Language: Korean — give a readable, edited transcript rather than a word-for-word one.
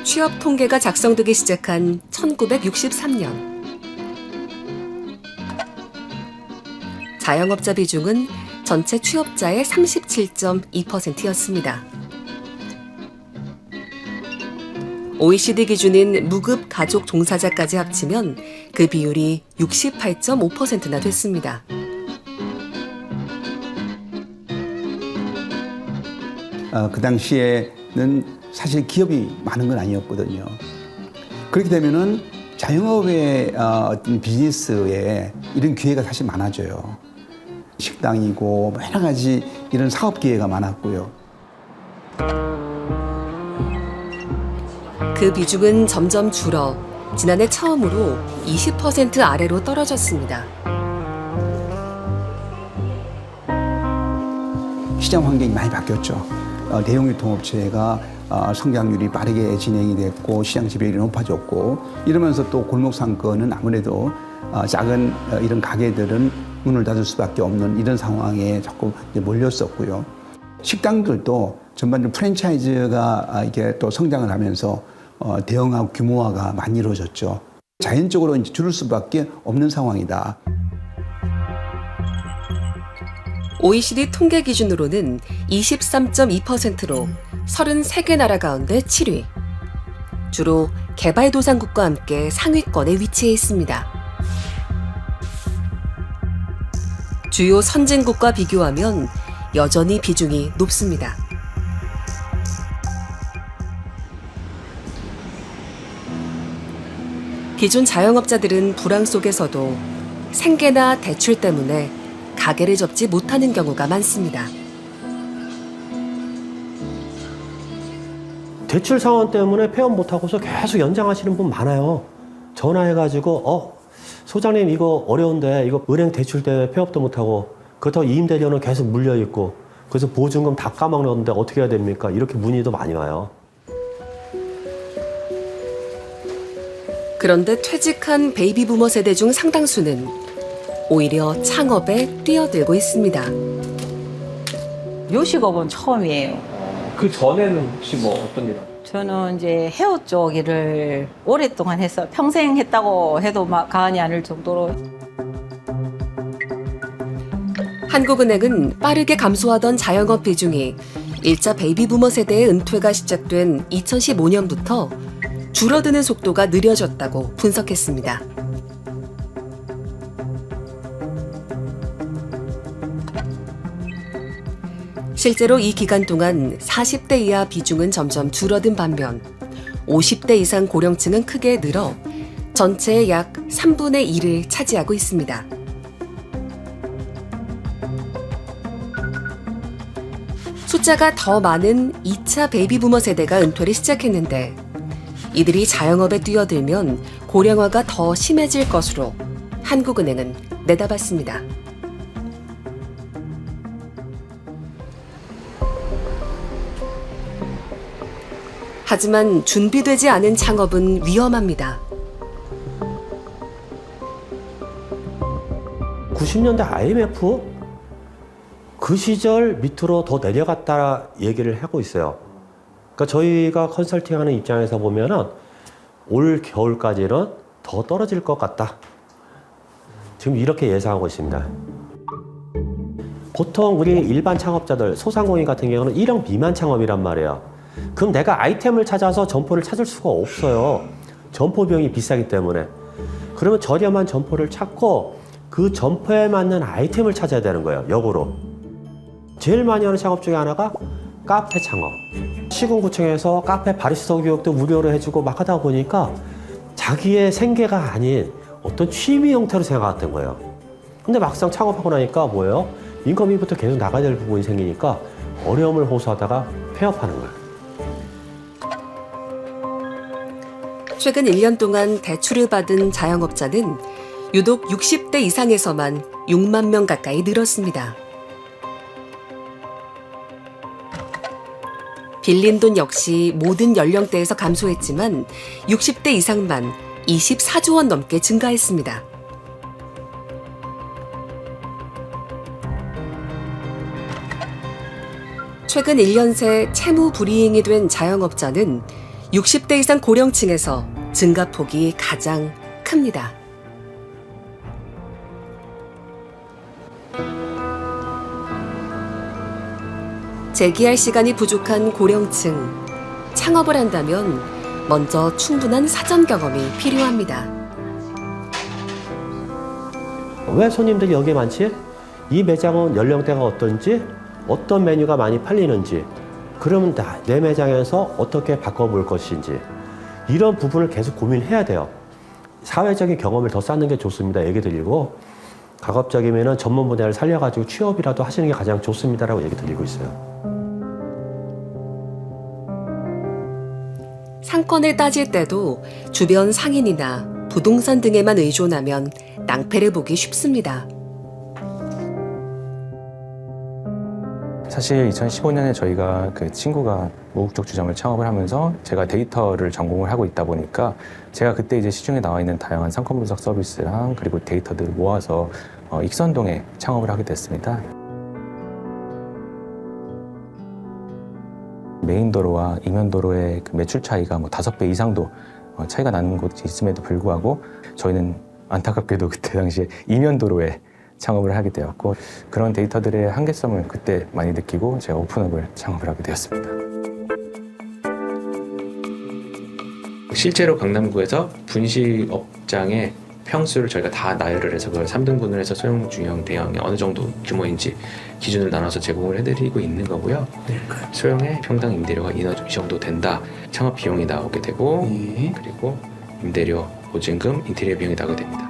취업 통계가 작성되기 시작한 1963년. 자영업자 비중은 전체 취업자의 37.2%였습니다. OECD 기준인 무급 가족 종사자까지 합치면 그 비율이 68.5%나 됐습니다. 그 당시에는 사실 기업이 많은 건 아니었거든요. 그렇게 되면은 자영업의 어떤 비즈니스에 이런 기회가 사실 많아져요. 식당이고 여러 가지 이런 사업 기회가 많았고요. 그 비중은 점점 줄어 지난해 처음으로 20% 아래로 떨어졌습니다. 시장 환경이 많이 바뀌었죠. 대형 유통업체가 성장률이 빠르게 진행이 됐고 시장 지배율이 높아졌고 이러면서 또 골목 상권은 아무래도 작은 이런 가게들은 문을 닫을 수밖에 없는 이런 상황에 자꾸 몰렸었고요. 식당들도 전반적으로 프랜차이즈가 이게 또 성장을 하면서 대형화 규모화가 많이 이루어졌죠. 자연적으로 이제 줄을 수밖에 없는 상황이다. OECD 통계 기준으로는 23.2%로 33개 나라 가운데 7위. 주로 개발도상국과 함께 상위권에 위치해 있습니다. 주요 선진국과 비교하면 여전히 비중이 높습니다. 기존 자영업자들은 불황 속에서도 생계나 대출 때문에 가게를 접지 못하는 경우가 많습니다. 대출 상환 때문에 폐업 못하고서 계속 연장하시는 분 많아요. 전화해가지고 소장님 이거 어려운데 이거 은행 대출 때문에 폐업도 못하고 그렇다고 임대료는 계속 물려있고 그래서 보증금 다 까먹는데 어떻게 해야 됩니까? 이렇게 문의도 많이 와요. 그런데 퇴직한 베이비부머 세대 중 상당수는 오히려 창업에 뛰어들고 있습니다. 요식업은 처음이에요. 그 전에는 혹시 뭐 어떤 일? 저는 이제 헤어 쪽 일을 오랫동안 했어요. 평생 했다고 해도 과언이 아닐 정도로. 한국은행은 빠르게 감소하던 자영업 비중이 1차 베이비부머 세대의 은퇴가 시작된 2015년부터 줄어드는 속도가 느려졌다고 분석했습니다. 실제로 이 기간 동안 40대 이하 비중은 점점 줄어든 반면 50대 이상 고령층은 크게 늘어 전체의 약 3분의 1을 차지하고 있습니다. 숫자가 더 많은 2차 베이비부머 세대가 은퇴를 시작했는데 이들이 자영업에 뛰어들면 고령화가 더 심해질 것으로 한국은행은 내다봤습니다. 하지만 준비되지 않은 창업은 위험합니다. 90년대 IMF 그 시절 밑으로 더 내려갔다 얘기를 하고 있어요. 그러니까 저희가 컨설팅하는 입장에서 보면은 올 겨울까지는 더 떨어질 것 같다. 지금 이렇게 예상하고 있습니다. 보통 우리 일반 창업자들, 소상공인 같은 경우는 1억 미만 창업이란 말이에요. 그럼 내가 아이템을 찾아서 점포를 찾을 수가 없어요. 점포 비용이 비싸기 때문에. 그러면 저렴한 점포를 찾고 그 점포에 맞는 아이템을 찾아야 되는 거예요. 역으로. 제일 많이 하는 창업 중에 하나가 카페 창업. 시군구청에서 카페 바리스타 교육도 무료로 해주고 막 하다 보니까 자기의 생계가 아닌 어떤 취미 형태로 생각했던 거예요. 근데 막상 창업하고 나니까 뭐예요? 인건비부터 계속 나가야 될 부분이 생기니까 어려움을 호소하다가 폐업하는 거예요. 최근 1년 동안 대출을 받은 자영업자는 유독 60대 이상에서만 6만 명 가까이 늘었습니다. 빌린 돈 역시 모든 연령대에서 감소했지만 60대 이상만 24조 원 넘게 증가했습니다. 최근 1년 새 채무 불이행이 된 자영업자는 60대 이상 고령층에서 증가폭이 가장 큽니다. 재기할 시간이 부족한 고령층. 창업을 한다면 먼저 충분한 사전 경험이 필요합니다. 왜 손님들이 여기에 많지? 이 매장은 연령대가 어떤지, 어떤 메뉴가 많이 팔리는지, 그러면 내 매장에서 어떻게 바꿔볼 것인지, 이런 부분을 계속 고민해야 돼요. 사회적인 경험을 더 쌓는 게 좋습니다. 얘기 드리고, 가급적이면 전문 분야를 살려가지고 취업이라도 하시는 게 가장 좋습니다라고 얘기 드리고 있어요. 상권을 따질 때도 주변 상인이나 부동산 등에만 의존하면 낭패를 보기 쉽습니다. 사실 2015년에 저희가 그 친구가 무국적 주점을 창업을 하면서 제가 데이터를 전공을 하고 있다 보니까 제가 그때 이제 시중에 나와 있는 다양한 상권 분석 서비스랑 그리고 데이터들을 모아서 익선동에 창업을 하게 됐습니다. 메인 도로와 이면 도로의 그 매출 차이가 뭐 5배 이상도 차이가 나는 곳이 있음에도 불구하고 저희는 안타깝게도 그때 당시에 이면 도로에 창업을 하게 되었고 그런 데이터들의 한계성을 그때 많이 느끼고 제가 오픈업을 창업을 하게 되었습니다. 실제로 강남구에서 분식업장의 평수를 저희가 다 나열을 해서 그걸 3등분을 해서 소형, 중형, 대형이 어느 정도 규모인지 기준을 나눠서 제공을 해드리고 있는 거고요. 소형의 평당 임대료가 이 정도 된다. 창업 비용이 나오게 되고 그리고 임대료, 보증금, 인테리어 비용이 나오게 됩니다.